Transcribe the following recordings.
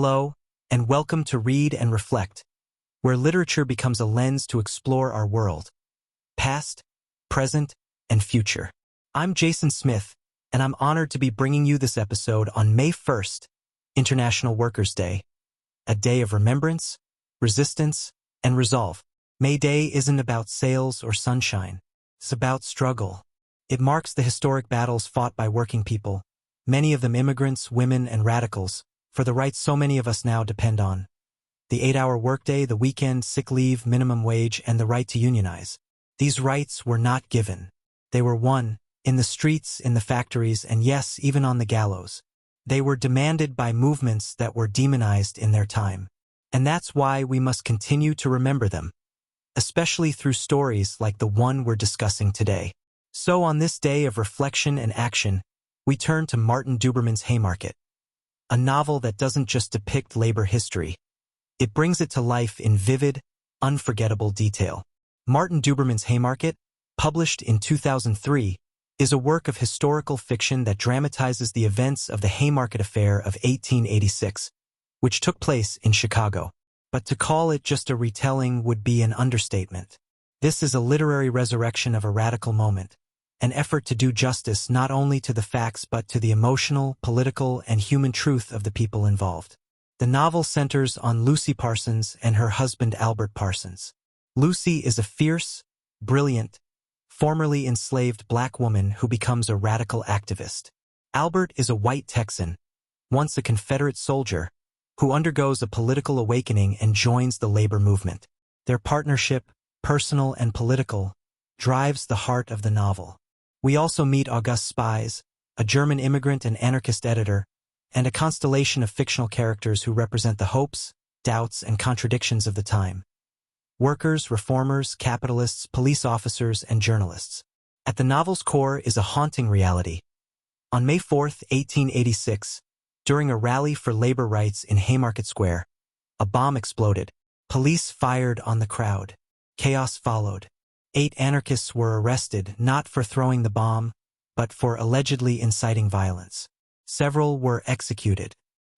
Hello, and welcome to Read and Reflect, where literature becomes a lens to explore our world, past, present, and future. I'm Jason Smith, and I'm honored to be bringing you this episode on May 1st, International Workers' Day, a day of remembrance, resistance, and resolve. May Day isn't about sales or sunshine. It's about struggle. It marks the historic battles fought by working people, many of them immigrants, women, and radicals, for the rights so many of us now depend on. The 8-hour workday, the weekend, sick leave, minimum wage, and the right to unionize. These rights were not given. They were won, in the streets, in the factories, and yes, even on the gallows. They were demanded by movements that were demonized in their time. And that's why we must continue to remember them, especially through stories like the one we're discussing today. So on this day of reflection and action, we turn to Martin Duberman's Haymarket, a novel that doesn't just depict labor history. It brings it to life in vivid, unforgettable detail. Martin Duberman's Haymarket, published in 2003, is a work of historical fiction that dramatizes the events of the Haymarket Affair of 1886, which took place in Chicago. But to call it just a retelling would be an understatement. This is a literary resurrection of a radical moment, an effort to do justice not only to the facts but to the emotional, political, and human truth of the people involved. The novel centers on Lucy Parsons and her husband Albert Parsons. Lucy is a fierce, brilliant, formerly enslaved black woman who becomes a radical activist. Albert is a white Texan, once a Confederate soldier, who undergoes a political awakening and joins the labor movement. Their partnership, personal and political, drives the heart of the novel. We also meet August Spies, a German immigrant and anarchist editor, and a constellation of fictional characters who represent the hopes, doubts, and contradictions of the time. Workers, reformers, capitalists, police officers, and journalists. At the novel's core is a haunting reality. On May 4, 1886, during a rally for labor rights in Haymarket Square, a bomb exploded. Police fired on the crowd. Chaos followed. 8 anarchists were arrested not for throwing the bomb, but for allegedly inciting violence. Several were executed.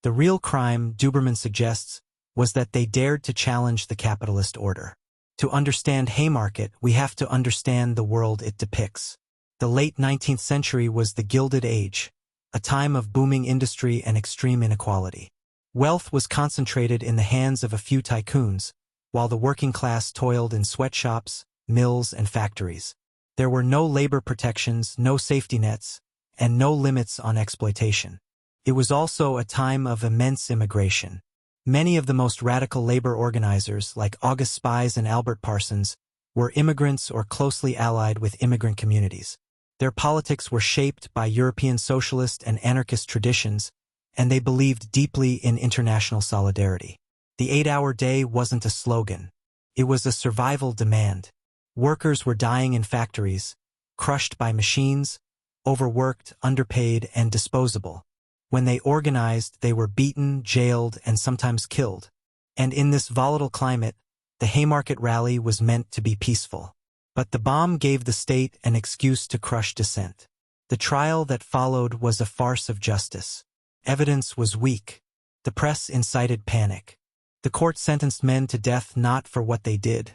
The real crime, Duberman suggests, was that they dared to challenge the capitalist order. To understand Haymarket, we have to understand the world it depicts. The late 19th century was the Gilded Age, a time of booming industry and extreme inequality. Wealth was concentrated in the hands of a few tycoons, while the working class toiled in sweatshops, mills, and factories. There were no labor protections, no safety nets, and no limits on exploitation. It was also a time of immense immigration. Many of the most radical labor organizers, like August Spies and Albert Parsons, were immigrants or closely allied with immigrant communities. Their politics were shaped by European socialist and anarchist traditions, and they believed deeply in international solidarity. The 8-hour day wasn't a slogan. It was a survival demand. Workers were dying in factories, crushed by machines, overworked, underpaid, and disposable. When they organized, they were beaten, jailed, and sometimes killed. And in this volatile climate, the Haymarket rally was meant to be peaceful. But the bomb gave the state an excuse to crush dissent. The trial that followed was a farce of justice. Evidence was weak. The press incited panic. The court sentenced men to death not for what they did,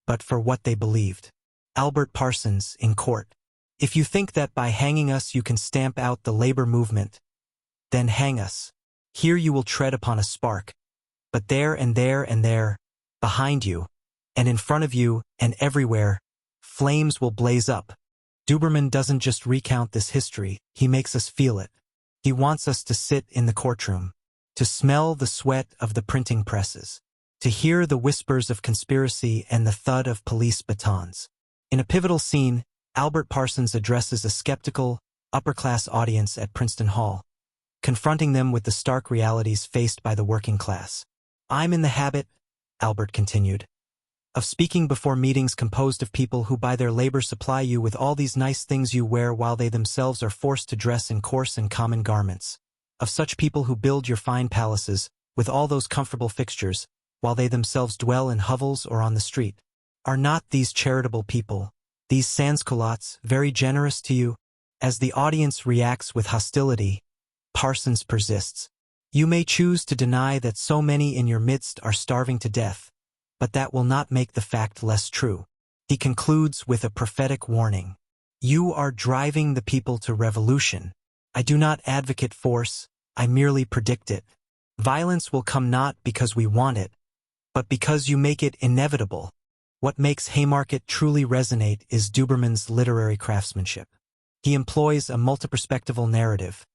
but for what they believed. Albert Parsons, in court. If you think that by hanging us you can stamp out the labor movement, then hang us. Here you will tread upon a spark. But there and there and there, behind you, and in front of you, and everywhere, flames will blaze up. Duberman doesn't just recount this history, he makes us feel it. He wants us to sit in the courtroom, to smell the sweat of the printing presses, to hear the whispers of conspiracy and the thud of police batons. In a pivotal scene, Albert Parsons addresses a skeptical, upper-class audience at Princeton Hall, confronting them with the stark realities faced by the working class. "I'm in the habit," Albert continued, "of speaking before meetings composed of people who by their labor supply you with all these nice things you wear while they themselves are forced to dress in coarse and common garments. Of such people who build your fine palaces, with all those comfortable fixtures, while they themselves dwell in hovels or on the street. Are not these charitable people, these sans-culottes, very generous to you?" As the audience reacts with hostility, Parsons persists. You may choose to deny that so many in your midst are starving to death, but that will not make the fact less true. He concludes with a prophetic warning. You are driving the people to revolution. I do not advocate force, I merely predict it. Violence will come not because we want it, but because you make it inevitable. What makes Haymarket truly resonate is Duberman's literary craftsmanship. He employs a multiperspectival narrative,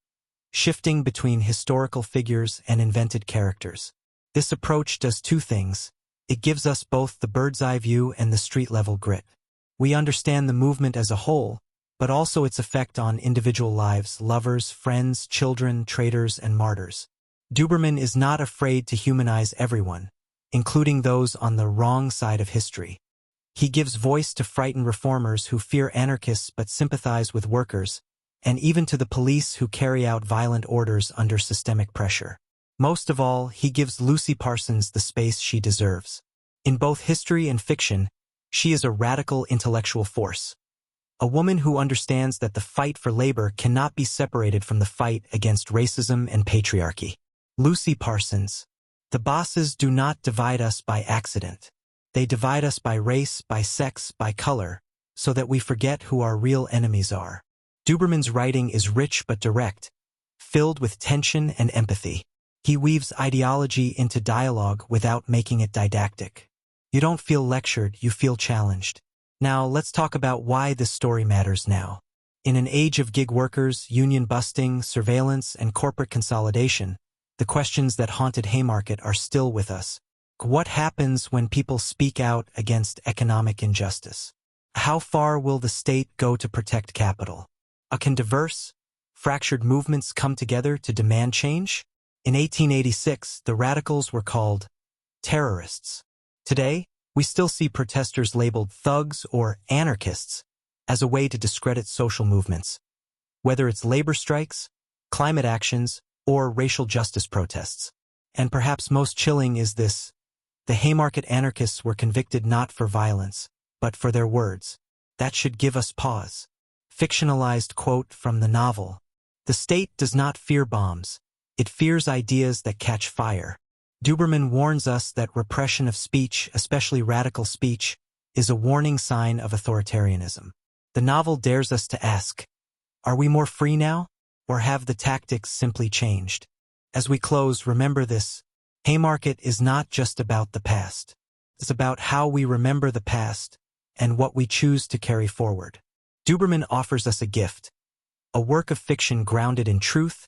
shifting between historical figures and invented characters. This approach does two things. It gives us both the bird's-eye view and the street-level grit. We understand the movement as a whole, but also its effect on individual lives, lovers, friends, children, traitors, and martyrs. Duberman is not afraid to humanize everyone, including those on the wrong side of history. He gives voice to frightened reformers who fear anarchists but sympathize with workers, and even to the police who carry out violent orders under systemic pressure. Most of all, he gives Lucy Parsons the space she deserves. In both history and fiction, she is a radical intellectual force. A woman who understands that the fight for labor cannot be separated from the fight against racism and patriarchy. Lucy Parsons. The bosses do not divide us by accident. They divide us by race, by sex, by color, so that we forget who our real enemies are. Duberman's writing is rich but direct, filled with tension and empathy. He weaves ideology into dialogue without making it didactic. You don't feel lectured, you feel challenged. Now, let's talk about why this story matters now. In an age of gig workers, union busting, surveillance, and corporate consolidation, the questions that haunted Haymarket are still with us. What happens when people speak out against economic injustice? How far will the state go to protect capital? Can diverse, fractured movements come together to demand change? In 1886, the radicals were called terrorists. Today, we still see protesters labeled thugs or anarchists as a way to discredit social movements, whether it's labor strikes, climate actions, or racial justice protests. And perhaps most chilling is this: the Haymarket anarchists were convicted not for violence, but for their words. That should give us pause. Fictionalized quote from the novel. The state does not fear bombs. It fears ideas that catch fire. Duberman warns us that repression of speech, especially radical speech, is a warning sign of authoritarianism. The novel dares us to ask, are we more free now, or have the tactics simply changed? As we close, remember this: Haymarket is not just about the past. It's about how we remember the past and what we choose to carry forward. Duberman offers us a gift, a work of fiction grounded in truth,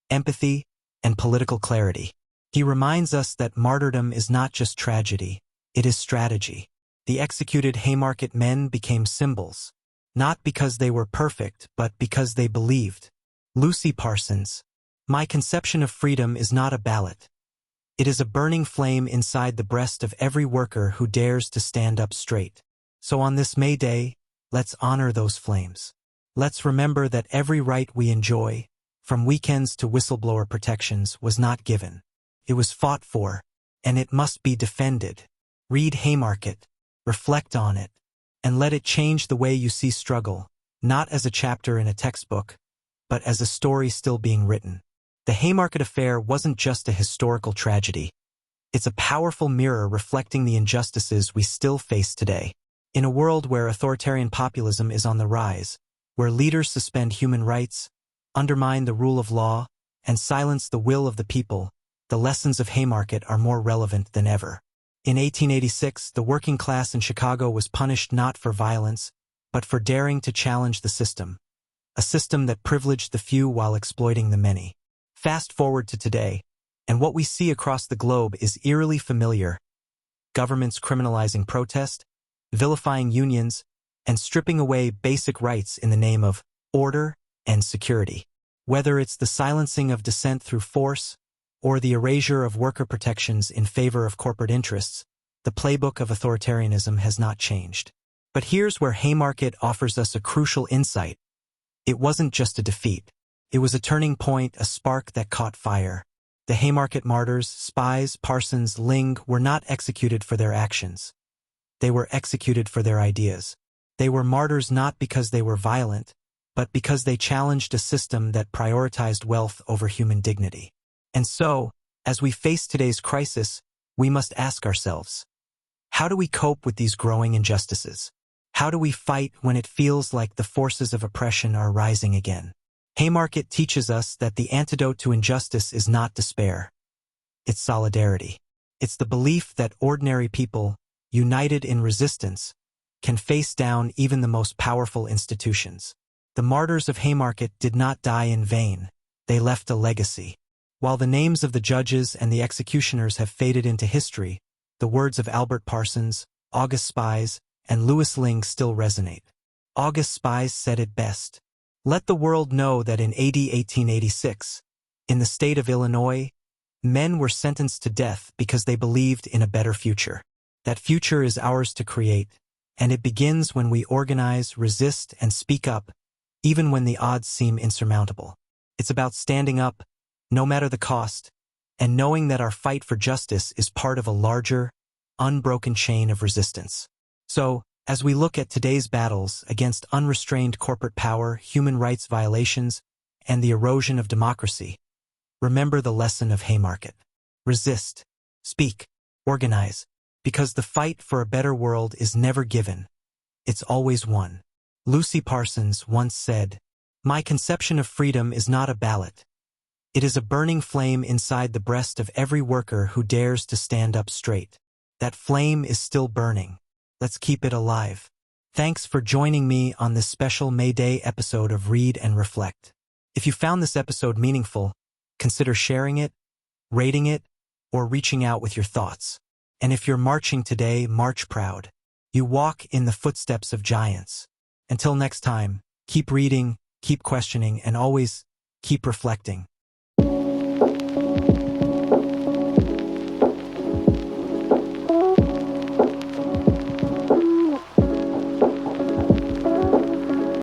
empathy, and political clarity. He reminds us that martyrdom is not just tragedy, it is strategy. The executed Haymarket men became symbols, not because they were perfect, but because they believed. Lucy Parsons. My conception of freedom is not a ballot. It is a burning flame inside the breast of every worker who dares to stand up straight. So on this May Day, let's honor those flames. Let's remember that every right we enjoy, from weekends to whistleblower protections, was not given. It was fought for, and it must be defended. Read Haymarket, reflect on it, and let it change the way you see struggle, not as a chapter in a textbook, but as a story still being written. The Haymarket affair wasn't just a historical tragedy. It's a powerful mirror reflecting the injustices we still face today. In a world where authoritarian populism is on the rise, where leaders suspend human rights, undermine the rule of law, and silence the will of the people, the lessons of Haymarket are more relevant than ever. In 1886, the working class in Chicago was punished not for violence, but for daring to challenge the system, a system that privileged the few while exploiting the many. Fast forward to today, and what we see across the globe is eerily familiar. Governments criminalizing protest, vilifying unions, and stripping away basic rights in the name of order and security. Whether it's the silencing of dissent through force, or the erasure of worker protections in favor of corporate interests, the playbook of authoritarianism has not changed. But here's where Haymarket offers us a crucial insight. It wasn't just a defeat. It was a turning point, a spark that caught fire. The Haymarket martyrs, Spies, Parsons, Ling, were not executed for their actions. They were executed for their ideas. They were martyrs not because they were violent, but because they challenged a system that prioritized wealth over human dignity. And so, as we face today's crisis, we must ask ourselves, how do we cope with these growing injustices? How do we fight when it feels like the forces of oppression are rising again? Haymarket teaches us that the antidote to injustice is not despair. It's solidarity. It's the belief that ordinary people, united in resistance, can face down even the most powerful institutions. The martyrs of Haymarket did not die in vain. They left a legacy. While the names of the judges and the executioners have faded into history, the words of Albert Parsons, August Spies, and Louis Ling still resonate. August Spies said it best. Let the world know that in AD 1886, in the state of Illinois, men were sentenced to death because they believed in a better future. That future is ours to create, and it begins when we organize, resist, and speak up, even when the odds seem insurmountable. It's about standing up, no matter the cost, and knowing that our fight for justice is part of a larger, unbroken chain of resistance. So, as we look at today's battles against unrestrained corporate power, human rights violations, and the erosion of democracy, remember the lesson of Haymarket. Resist, speak, organize, because the fight for a better world is never given. It's always won. Lucy Parsons once said, "My conception of freedom is not a ballot. It is a burning flame inside the breast of every worker who dares to stand up straight. That flame is still burning. Let's keep it alive." Thanks for joining me on this special May Day episode of Read and Reflect. If you found this episode meaningful, consider sharing it, rating it, or reaching out with your thoughts. And if you're marching today, march proud. You walk in the footsteps of giants. Until next time, keep reading, keep questioning, and always keep reflecting.